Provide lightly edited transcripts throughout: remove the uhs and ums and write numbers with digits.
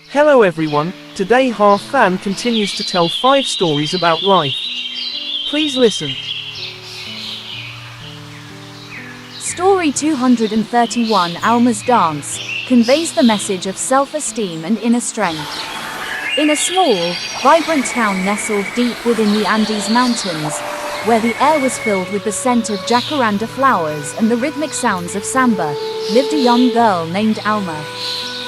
Hello everyone, today Half Fan continues to tell 5 stories about life. Please listen. Story 231 Alma's Dance conveys the message of self-esteem and inner strength. In a small, vibrant town nestled deep within the Andes Mountains, where the air was filled with the scent of jacaranda flowers and the rhythmic sounds of samba, lived a young girl named Alma.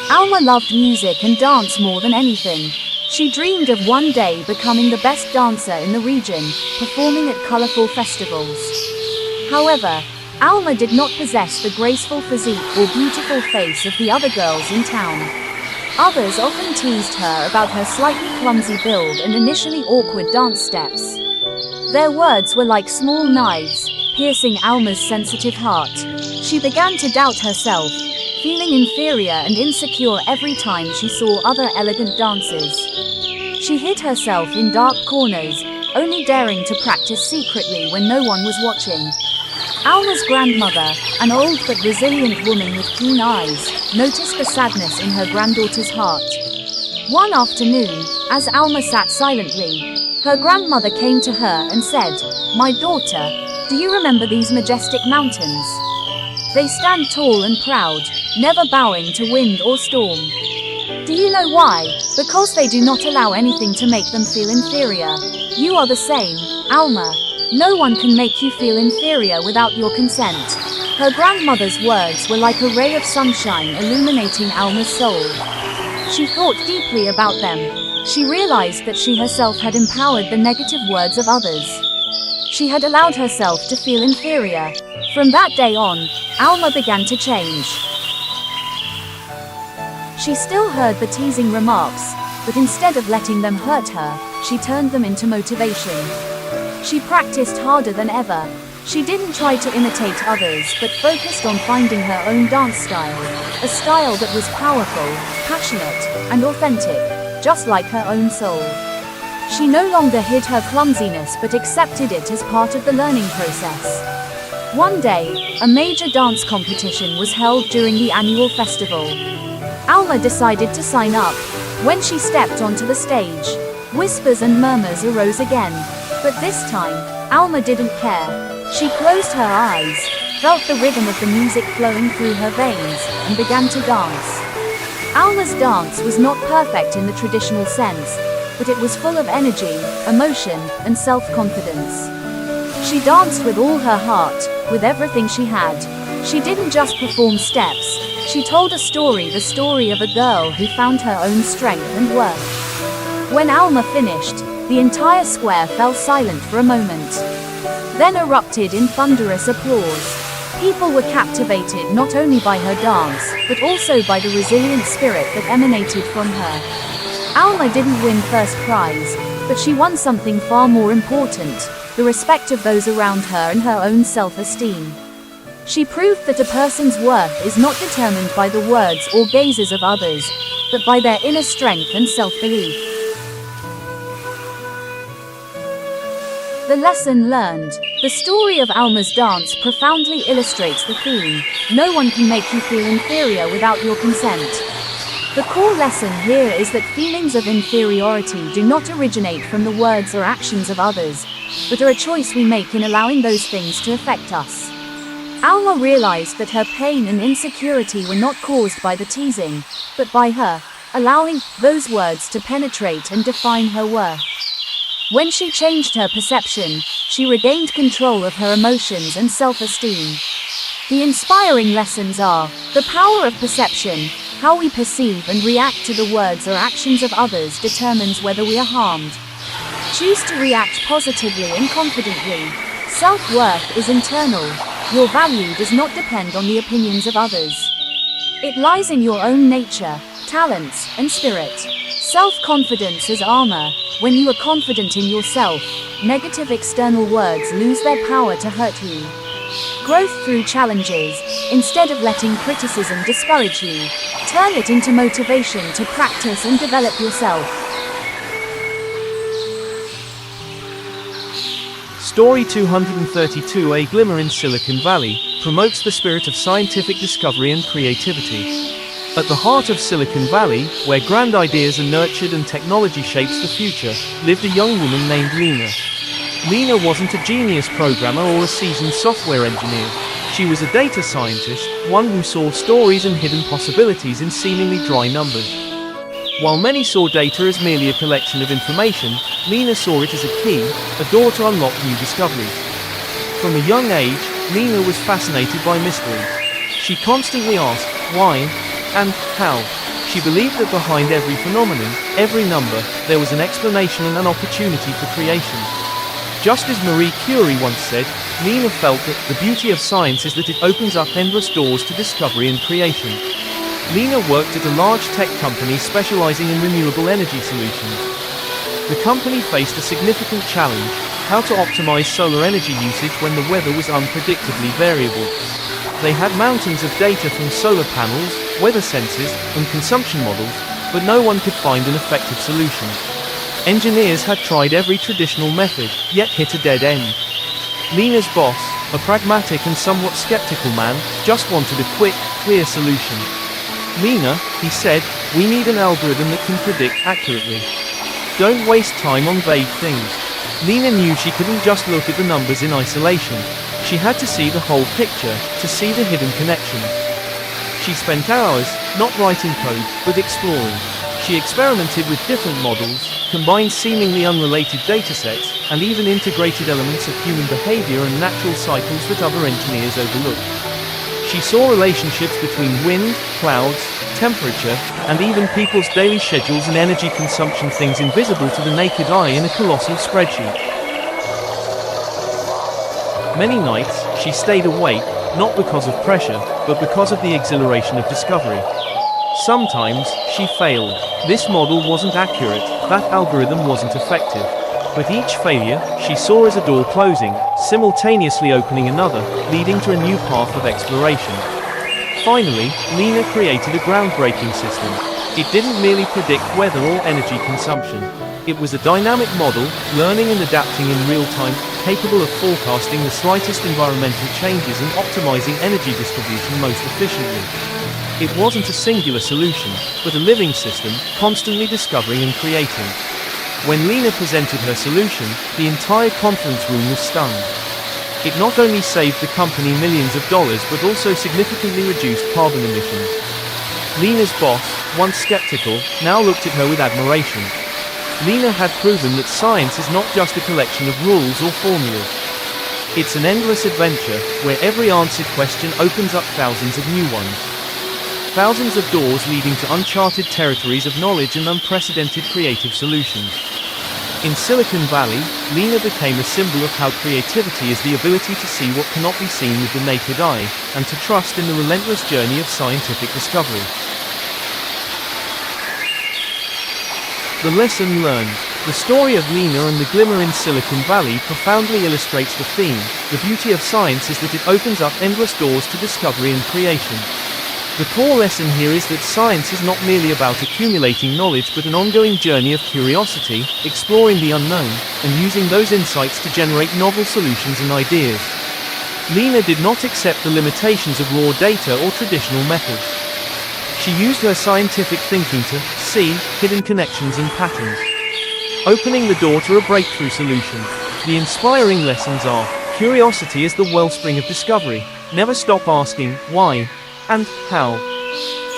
Alma loved music and dance more than anything. She dreamed of one day becoming the best dancer in the region, performing at colorful festivals. However, Alma did not possess the graceful physique or beautiful face of the other girls in town. Others often teased her about her slightly clumsy build and initially awkward dance steps. Their words were like small knives, piercing Alma's sensitive heart. She began to doubt herself, feeling inferior and insecure every time she saw other elegant dancers. She hid herself in dark corners, only daring to practice secretly when no one was watching. Alma's grandmother, an old but resilient woman with keen eyes, noticed the sadness in her granddaughter's heart. One afternoon, as Alma sat silently, her grandmother came to her and said, "My daughter, do you remember these majestic mountains? They stand tall and proud, never bowing to wind or storm. Do you know why? Because they do not allow anything to make them feel inferior. You are the same, Alma. No one can make you feel inferior without your consent." Her grandmother's words were like a ray of sunshine illuminating Alma's soul. She thought deeply about them. She realized that she herself had empowered the negative words of others. She had allowed herself to feel inferior. From that day on, Alma began to change. She still heard the teasing remarks, but instead of letting them hurt her, she turned them into motivation. She practiced harder than ever. She didn't try to imitate others but focused on finding her own dance style, a style that was powerful, passionate, and authentic, just like her own soul. She no longer hid her clumsiness but accepted it as part of the learning process. One day, a major dance competition was held during the annual festival. Alma decided to sign up. When she stepped onto the stage, whispers and murmurs arose again. But this time, Alma didn't care. She closed her eyes, felt the rhythm of the music flowing through her veins, and began to dance. Alma's dance was not perfect in the traditional sense, but it was full of energy, emotion, and self-confidence. She danced with all her heart, with everything she had. She didn't just perform steps, she told a story, the story of a girl who found her own strength and worth. When Alma finished, the entire square fell silent for a moment, then erupted in thunderous applause. People were captivated not only by her dance, but also by the resilient spirit that emanated from her. Alma didn't win first prize, but she won something far more important, the respect of those around her and her own self-esteem. She proved that a person's worth is not determined by the words or gazes of others, but by their inner strength and self-belief. The lesson learned. The story of Alma's dance profoundly illustrates the theme: no one can make you feel inferior without your consent. The core lesson here is that feelings of inferiority do not originate from the words or actions of others, but are a choice we make in allowing those things to affect us. Alma realized that her pain and insecurity were not caused by the teasing, but by her allowing those words to penetrate and define her worth. When she changed her perception, she regained control of her emotions and self-esteem. The inspiring lessons are the power of perception. How we perceive and react to the words or actions of others determines whether we are harmed. Choose to react positively and confidently. Self-worth is internal. Your value does not depend on the opinions of others. It lies in your own nature, talents, and spirit. Self-confidence is armor. When you are confident in yourself, negative external words lose their power to hurt you. Growth through challenges. Instead of letting criticism discourage you, turn it into motivation to practice and develop yourself. Story 232 A Glimmer in Silicon Valley promotes the spirit of scientific discovery and creativity. At the heart of Silicon Valley, where grand ideas are nurtured and technology shapes the future, lived a young woman named Lena. Lena wasn't a genius programmer or a seasoned software engineer. She was a data scientist, one who saw stories and hidden possibilities in seemingly dry numbers. While many saw data as merely a collection of information, Lena saw it as a key, a door to unlock new discoveries. From a young age, Lena was fascinated by mystery. She constantly asked, why, and how. She believed that behind every phenomenon, every number, there was an explanation and an opportunity for creation. Just as Marie Curie once said, Lena felt that the beauty of science is that it opens up endless doors to discovery and creation. Lena worked at a large tech company specializing in renewable energy solutions. The company faced a significant challenge: how to optimize solar energy usage when the weather was unpredictably variable. They had mountains of data from solar panels, weather sensors, and consumption models, but no one could find an effective solution. Engineers had tried every traditional method, yet hit a dead end. Lena's boss, a pragmatic and somewhat skeptical man, just wanted a quick, clear solution. Lena, he said, we need an algorithm that can predict accurately. Don't waste time on vague things. Lena knew she couldn't just look at the numbers in isolation. She had to see the whole picture, to see the hidden connections. She spent hours, not writing code, but exploring. She experimented with different models, combined seemingly unrelated datasets, and even integrated elements of human behavior and natural cycles that other engineers overlooked. She saw relationships between wind, clouds, temperature, and even people's daily schedules and energy consumption, things invisible to the naked eye in a colossal spreadsheet. Many nights, she stayed awake, not because of pressure, but because of the exhilaration of discovery. Sometimes, she failed. This model wasn't accurate, that algorithm wasn't effective. But each failure, she saw as a door closing, simultaneously opening another, leading to a new path of exploration. Finally, Lena created a groundbreaking system. It didn't merely predict weather or energy consumption. It was a dynamic model, learning and adapting in real time, capable of forecasting the slightest environmental changes and optimizing energy distribution most efficiently. It wasn't a singular solution, but a living system, constantly discovering and creating. When Lena presented her solution, the entire conference room was stunned. It not only saved the company millions of dollars but also significantly reduced carbon emissions. Lena's boss, once skeptical, now looked at her with admiration. Lena had proven that science is not just a collection of rules or formulas. It's an endless adventure, where every answered question opens up thousands of new ones. Thousands of doors leading to uncharted territories of knowledge and unprecedented creative solutions. In Silicon Valley, Lena became a symbol of how creativity is the ability to see what cannot be seen with the naked eye, and to trust in the relentless journey of scientific discovery. The lesson learned. The story of Lena and the glimmer in Silicon Valley profoundly illustrates the theme. The beauty of science is that it opens up endless doors to discovery and creation. The core lesson here is that science is not merely about accumulating knowledge but an ongoing journey of curiosity, exploring the unknown, and using those insights to generate novel solutions and ideas. Lena did not accept the limitations of raw data or traditional methods. She used her scientific thinking to see hidden connections and patterns, opening the door to a breakthrough solution. The inspiring lessons are: curiosity is the wellspring of discovery. Never stop asking why and how.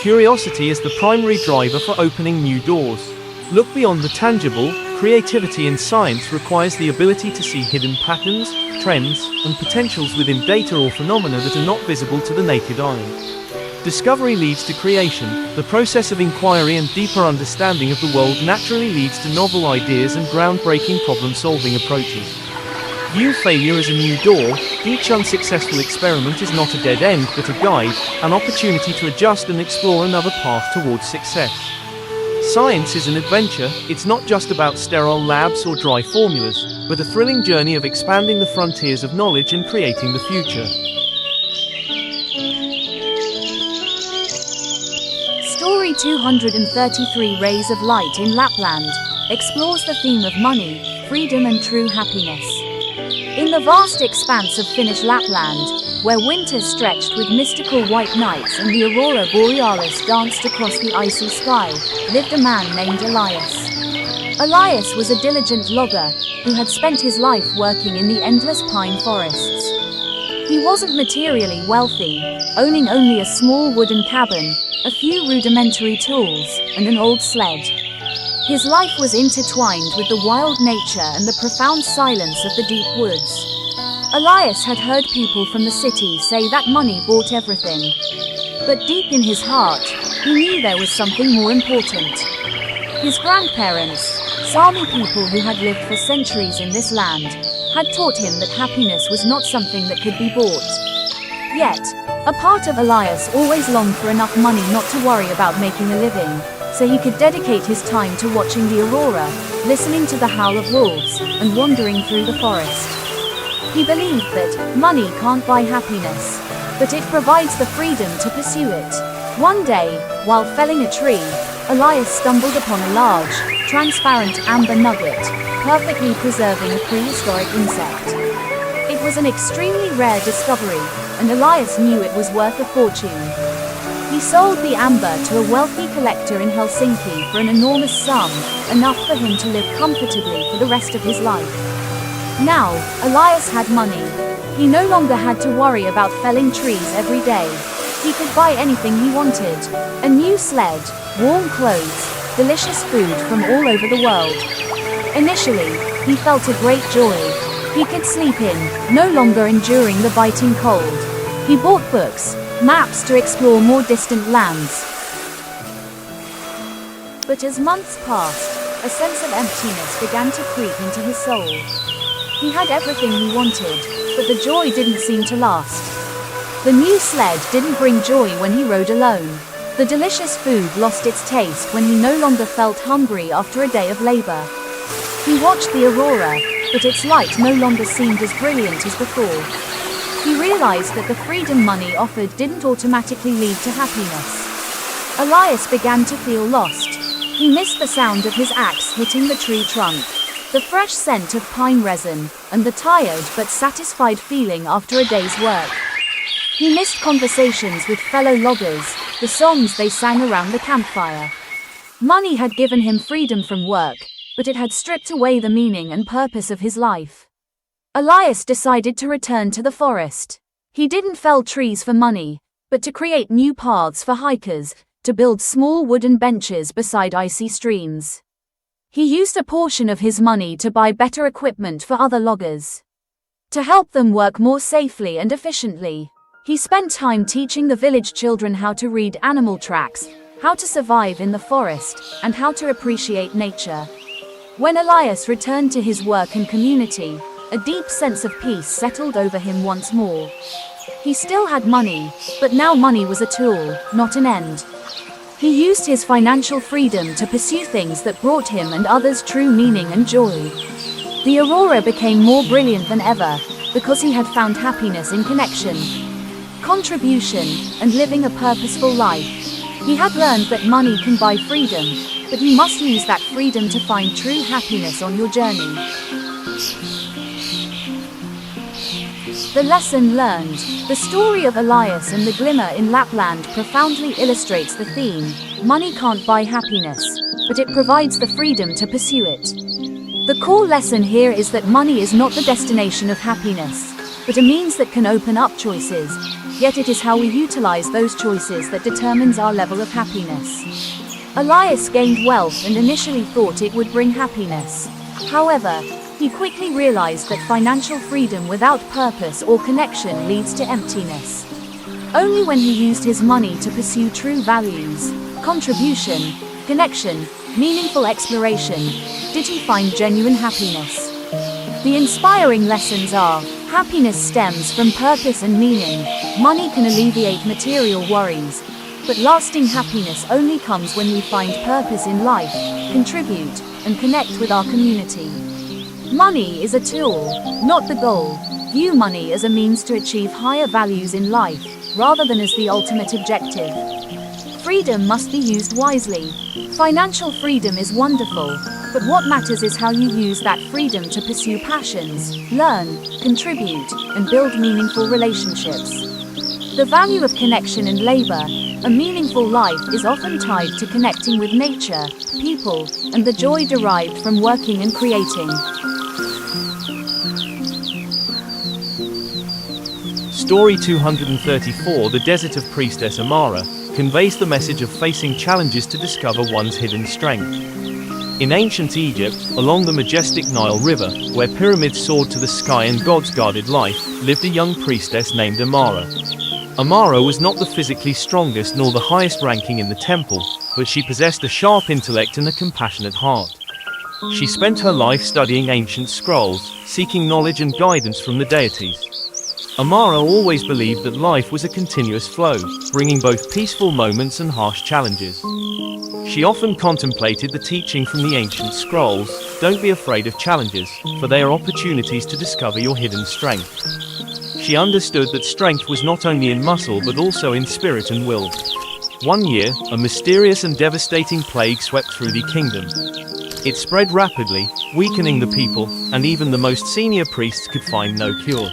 Curiosity is the primary driver for opening new doors. Look beyond the tangible. Creativity in science requires the ability to see hidden patterns, trends, and potentials within data or phenomena that are not visible to the naked eye. Discovery leads to creation. The process of inquiry and deeper understanding of the world naturally leads to novel ideas and groundbreaking problem-solving approaches. View failure as a new door. Each unsuccessful experiment is not a dead end but a guide, an opportunity to adjust and explore another path towards success. Science is an adventure. It's not just about sterile labs or dry formulas, but a thrilling journey of expanding the frontiers of knowledge and creating the future. Story 233 Rays of Light in Lapland explores the theme of money, freedom and true happiness. In the vast expanse of Finnish Lapland, where winter stretched with mystical white nights and the aurora borealis danced across the icy sky, lived a man named Elias. Elias was a diligent logger, who had spent his life working in the endless pine forests. He wasn't materially wealthy, owning only a small wooden cabin, a few rudimentary tools, and an old sled. His life was intertwined with the wild nature and the profound silence of the deep woods. Elias had heard people from the city say that money bought everything. But deep in his heart, he knew there was something more important. His grandparents, Sami people who had lived for centuries in this land, had taught him that happiness was not something that could be bought. Yet, a part of Elias always longed for enough money not to worry about making a living, so he could dedicate his time to watching the aurora, listening to the howl of wolves, and wandering through the forest. He believed that money can't buy happiness, but it provides the freedom to pursue it. One day, while felling a tree, Elias stumbled upon a large, transparent amber nugget, perfectly preserving a prehistoric insect. It was an extremely rare discovery, and Elias knew it was worth a fortune. He sold the amber to a wealthy collector in Helsinki for an enormous sum, enough for him to live comfortably for the rest of his life. Now, Elias had money. He no longer had to worry about felling trees every day. He could buy anything he wanted: a new sled, warm clothes, delicious food from all over the world. Initially, he felt a great joy. He could sleep in, no longer enduring the biting cold. He bought books, maps to explore more distant lands. But as months passed, a sense of emptiness began to creep into his soul. He had everything he wanted, but the joy didn't seem to last. The new sled didn't bring joy when he rode alone. The delicious food lost its taste when he no longer felt hungry after a day of labor. He watched the aurora, but its light no longer seemed as brilliant as before. He realized that the freedom money offered didn't automatically lead to happiness. Elias began to feel lost. He missed the sound of his axe hitting the tree trunk, the fresh scent of pine resin, and the tired but satisfied feeling after a day's work. He missed conversations with fellow loggers, the songs they sang around the campfire. Money had given him freedom from work, but it had stripped away the meaning and purpose of his life. Elias decided to return to the forest. He didn't fell trees for money, but to create new paths for hikers, to build small wooden benches beside icy streams. He used a portion of his money to buy better equipment for other loggers, to help them work more safely and efficiently. He spent time teaching the village children how to read animal tracks, how to survive in the forest, and how to appreciate nature. When Elias returned to his work and community, a deep sense of peace settled over him once more. He still had money, but now money was a tool, not an end. He used his financial freedom to pursue things that brought him and others true meaning and joy. The aurora became more brilliant than ever, because he had found happiness in connection, contribution, and living a purposeful life. He had learned that money can buy freedom, but you must use that freedom to find true happiness on your journey. The lesson learned. The story of Elias and the glimmer in Lapland profoundly illustrates the theme: money can't buy happiness, but it provides the freedom to pursue it. The core lesson here is that money is not the destination of happiness, but a means that can open up choices, yet it is how we utilize those choices that determines our level of happiness. Elias gained wealth and initially thought it would bring happiness. However, he quickly realized that financial freedom without purpose or connection leads to emptiness. Only when he used his money to pursue true values, contribution, connection, meaningful exploration, did he find genuine happiness. The inspiring lessons are: happiness stems from purpose and meaning. Money can alleviate material worries, but lasting happiness only comes when we find purpose in life, contribute, and connect with our community. Money is a tool, not the goal. View money as a means to achieve higher values in life, rather than as the ultimate objective. Freedom must be used wisely. Financial freedom is wonderful, But what matters is how you use that freedom to pursue passions, learn, contribute, and build meaningful relationships. The value of connection and labor. A meaningful life is often tied to connecting with nature, people, and the joy derived from working and creating. Story 234. The Desert of Priestess Amara conveys the message of facing challenges to discover one's hidden strength. In ancient Egypt, along the majestic Nile River, where pyramids soared to the sky and gods guarded life, lived a young priestess named Amara. Amara was not the physically strongest nor the highest ranking in the temple, but she possessed a sharp intellect and a compassionate heart. She spent her life studying ancient scrolls, seeking knowledge and guidance from the deities. Amara always believed that life was a continuous flow, bringing both peaceful moments and harsh challenges. She often contemplated the teaching from the ancient scrolls: don't be afraid of challenges, for they are opportunities to discover your hidden strength. She understood that strength was not only in muscle but also in spirit and will. One year, a mysterious and devastating plague swept through the kingdom. It spread rapidly, weakening the people, and even the most senior priests could find no cure.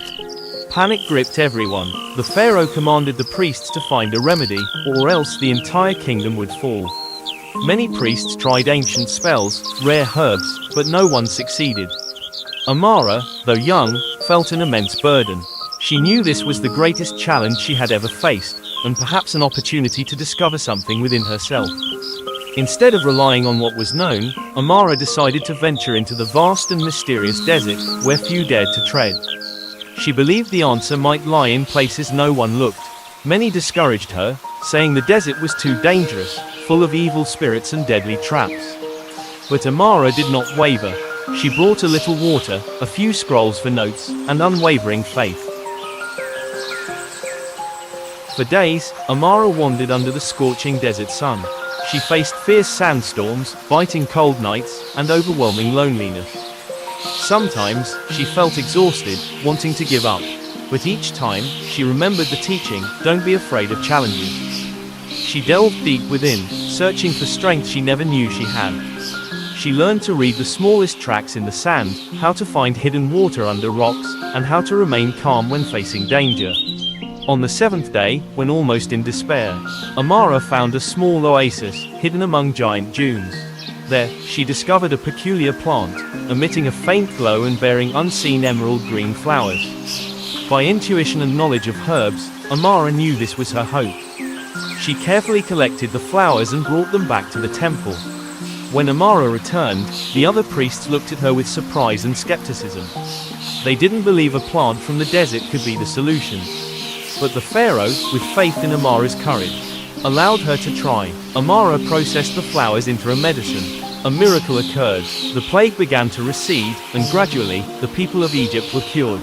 Panic gripped everyone. The pharaoh commanded the priests to find a remedy, or else the entire kingdom would fall. Many priests tried ancient spells, rare herbs, but no one succeeded. Amara, though young, felt an immense burden. She knew this was the greatest challenge she had ever faced, and perhaps an opportunity to discover something within herself. Instead of relying on what was known, Amara decided to venture into the vast and mysterious desert, where few dared to tread. She believed the answer might lie in places no one looked. Many discouraged her, saying the desert was too dangerous, full of evil spirits and deadly traps. But Amara did not waver. She brought a little water, a few scrolls for notes, and unwavering faith. For days, Amara wandered under the scorching desert sun. She faced fierce sandstorms, biting cold nights, and overwhelming loneliness. Sometimes, she felt exhausted, wanting to give up. But each time, she remembered the teaching: don't be afraid of challenges. She delved deep within, searching for strength she never knew she had. She learned to read the smallest tracks in the sand, how to find hidden water under rocks, and how to remain calm when facing danger. On the seventh day, when almost in despair, Amara found a small oasis, hidden among giant dunes. There, she discovered a peculiar plant, emitting a faint glow and bearing unseen emerald green flowers. By intuition and knowledge of herbs, Amara knew this was her hope. She carefully collected the flowers and brought them back to the temple. When Amara returned, the other priests looked at her with surprise and skepticism. They didn't believe a plant from the desert could be the solution. But the pharaoh, with faith in Amara's courage, allowed her to try. Amara processed the flowers into a medicine. A miracle occurred. The plague began to recede, and gradually, the people of Egypt were cured.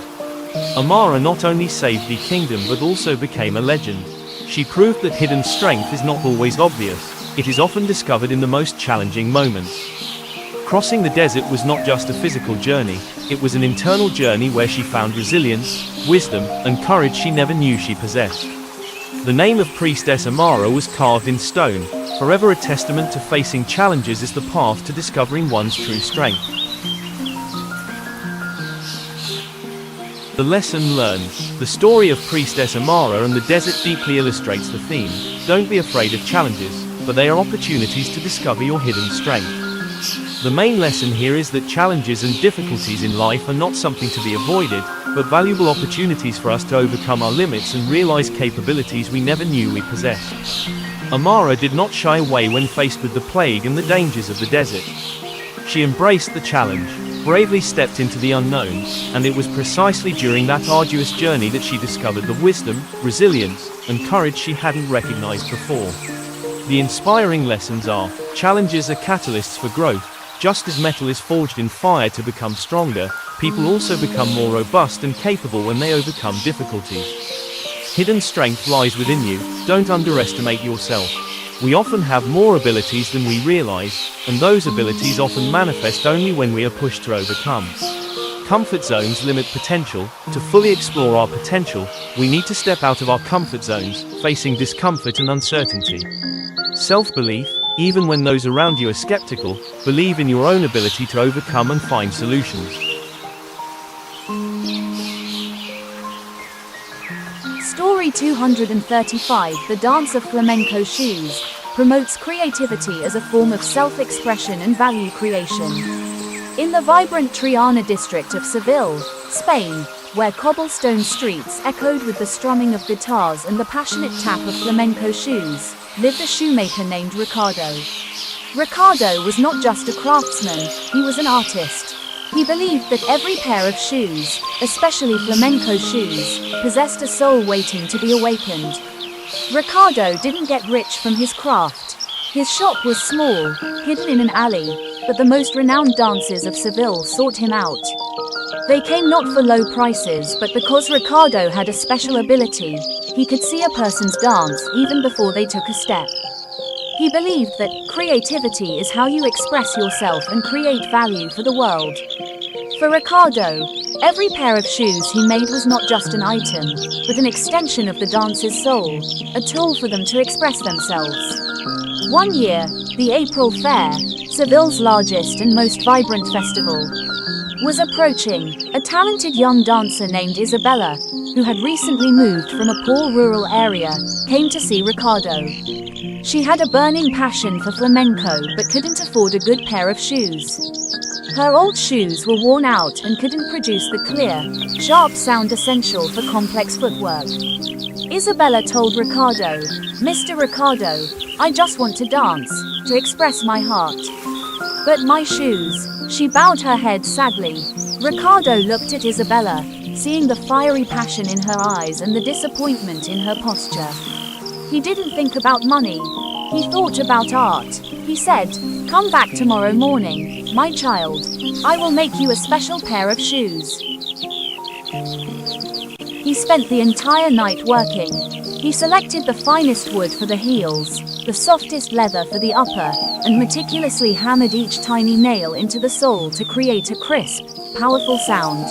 Amara not only saved the kingdom but also became a legend. She proved that hidden strength is not always obvious. It is often discovered in the most challenging moments. Crossing the desert was not just a physical journey, it was an internal journey where she found resilience, wisdom, and courage she never knew she possessed. The name of Priestess Amara was carved in stone, forever a testament to facing challenges is the path to discovering one's true strength. The lesson learned. The story of Priestess Amara and the desert deeply illustrates the theme: don't be afraid of challenges, but they are opportunities to discover your hidden strength. The main lesson here is that challenges and difficulties in life are not something to be avoided, but valuable opportunities for us to overcome our limits and realize capabilities we never knew we possessed. Amara did not shy away when faced with the plague and the dangers of the desert. She embraced the challenge, bravely stepped into the unknown, and it was precisely during that arduous journey that she discovered the wisdom, resilience, and courage she hadn't recognized before. The inspiring lessons are: challenges are catalysts for growth. Just as metal is forged in fire to become stronger, people also become more robust and capable when they overcome difficulties. Hidden strength lies within you. Don't underestimate yourself. We often have more abilities than we realize, and those abilities often manifest only when we are pushed to overcome. Comfort zones limit potential. To fully explore our potential, we need to step out of our comfort zones, facing discomfort and uncertainty. Self-belief. Even when those around you are skeptical, believe in your own ability to overcome and find solutions. Story 235. The Dance of Flamenco Shoes promotes creativity as a form of self-expression and value creation. In the vibrant Triana district of Seville, Spain, where cobblestone streets echoed with the strumming of guitars and the passionate tap of flamenco shoes, lived a shoemaker named Ricardo. Ricardo was not just a craftsman, he was an artist. He believed that every pair of shoes, especially flamenco shoes, possessed a soul waiting to be awakened. Ricardo didn't get rich from his craft. His shop was small, hidden in an alley, but the most renowned dancers of Seville sought him out. They came not for low prices but because Ricardo had a special ability. He could see a person's dance even before they took a step. He believed that creativity is how you express yourself and create value for the world. For Ricardo, every pair of shoes he made was not just an item, but an extension of the dancer's soul, a tool for them to express themselves. One year, the April Fair, Seville's largest and most vibrant festival, was approaching. A talented young dancer named Isabella, who had recently moved from a poor rural area, came to see Ricardo. She had a burning passion for flamenco but couldn't afford a good pair of shoes. Her old shoes were worn out and couldn't produce the clear, sharp sound essential for complex footwork. Isabella told Ricardo, "Mr. Ricardo, I just want to dance, to express my heart. But my shoes." She bowed her head sadly. Ricardo looked at Isabella, seeing the fiery passion in her eyes and the disappointment in her posture. He didn't think about money. He thought about art. He said, "Come back tomorrow morning, my child. I will make you a special pair of shoes." He spent the entire night working. He selected the finest wood for the heels, the softest leather for the upper, and meticulously hammered each tiny nail into the sole to create a crisp, powerful sound.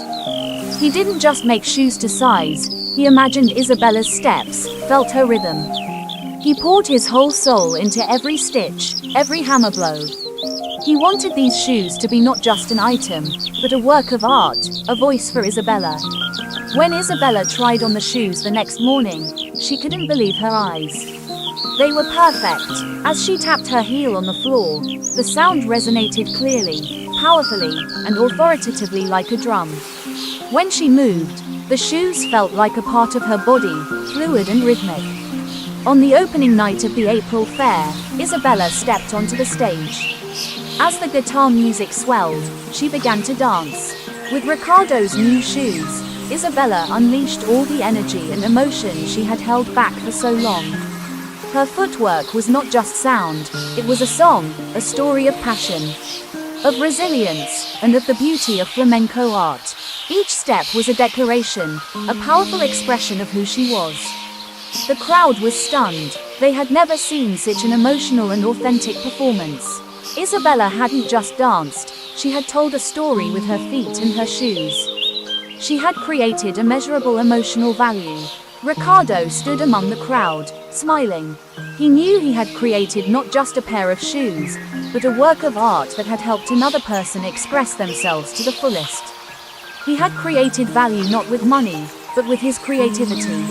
He didn't just make shoes to size, he imagined Isabella's steps, felt her rhythm. He poured his whole soul into every stitch, every hammer blow. He wanted these shoes to be not just an item, but a work of art, a voice for Isabella. When Isabella tried on the shoes the next morning, she couldn't believe her eyes. They were perfect. As she tapped her heel on the floor, the sound resonated clearly, powerfully, and authoritatively like a drum. When she moved, the shoes felt like a part of her body, fluid and rhythmic. On the opening night of the April Fair, Isabella stepped onto the stage. As the guitar music swelled, she began to dance. With Ricardo's new shoes, Isabella unleashed all the energy and emotion she had held back for so long. Her footwork was not just sound, it was a song, a story of passion, of resilience, and of the beauty of flamenco art. Each step was a declaration, a powerful expression of who she was. The crowd was stunned. They had never seen such an emotional and authentic performance. Isabella hadn't just danced, she had told a story with her feet and her shoes. She had created immeasurable emotional value. Ricardo stood among the crowd, smiling. He knew he had created not just a pair of shoes, but a work of art that had helped another person express themselves to the fullest. He had created value not with money, but with his creativity.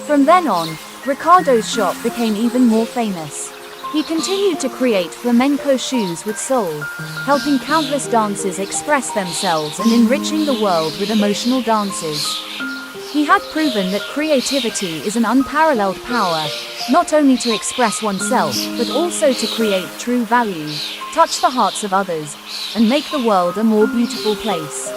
From then on, Ricardo's shop became even more famous. He continued to create flamenco shoes with soul, helping countless dancers express themselves and enriching the world with emotional dances. He had proven that creativity is an unparalleled power, not only to express oneself, but also to create true value, touch the hearts of others, and make the world a more beautiful place.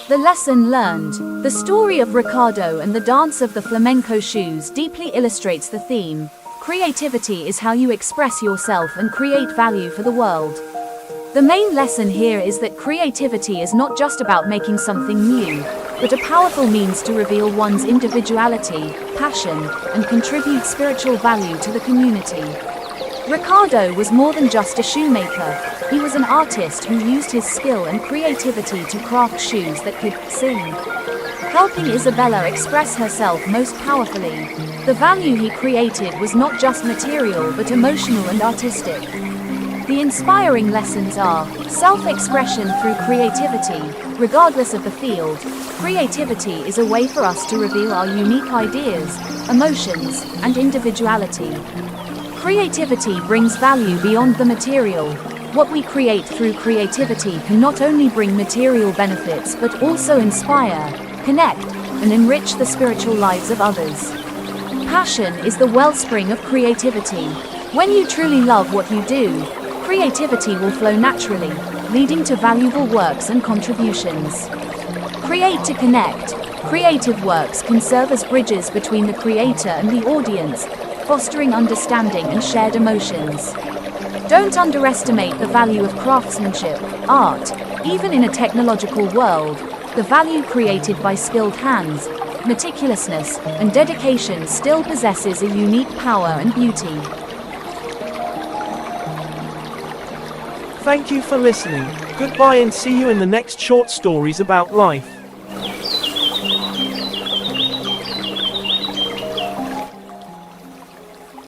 The lesson learned. The story of Ricardo and the dance of the flamenco shoes deeply illustrates the theme. Creativity is how you express yourself and create value for the world. The main lesson here is that creativity is not just about making something new, but a powerful means to reveal one's individuality, passion, and contribute spiritual value to the community. Ricardo was more than just a shoemaker. He was an artist who used his skill and creativity to craft shoes that could sing, helping Isabella express herself most powerfully. The value he created was not just material but emotional and artistic. The inspiring lessons are self-expression through creativity. Regardless of the field, creativity is a way for us to reveal our unique ideas, emotions, and individuality. Creativity brings value beyond the material. What we create through creativity can not only bring material benefits but also inspire, connect, and enrich the spiritual lives of others. Passion is the wellspring of creativity. When you truly love what you do, creativity will flow naturally, leading to valuable works and contributions. Create to connect. Creative works can serve as bridges between the creator and the audience, fostering understanding and shared emotions. Don't underestimate the value of craftsmanship, art. Even in a technological world, the value created by skilled hands, meticulousness, and dedication still possesses a unique power and beauty. Thank you for listening. Goodbye and see you in the next short stories about life.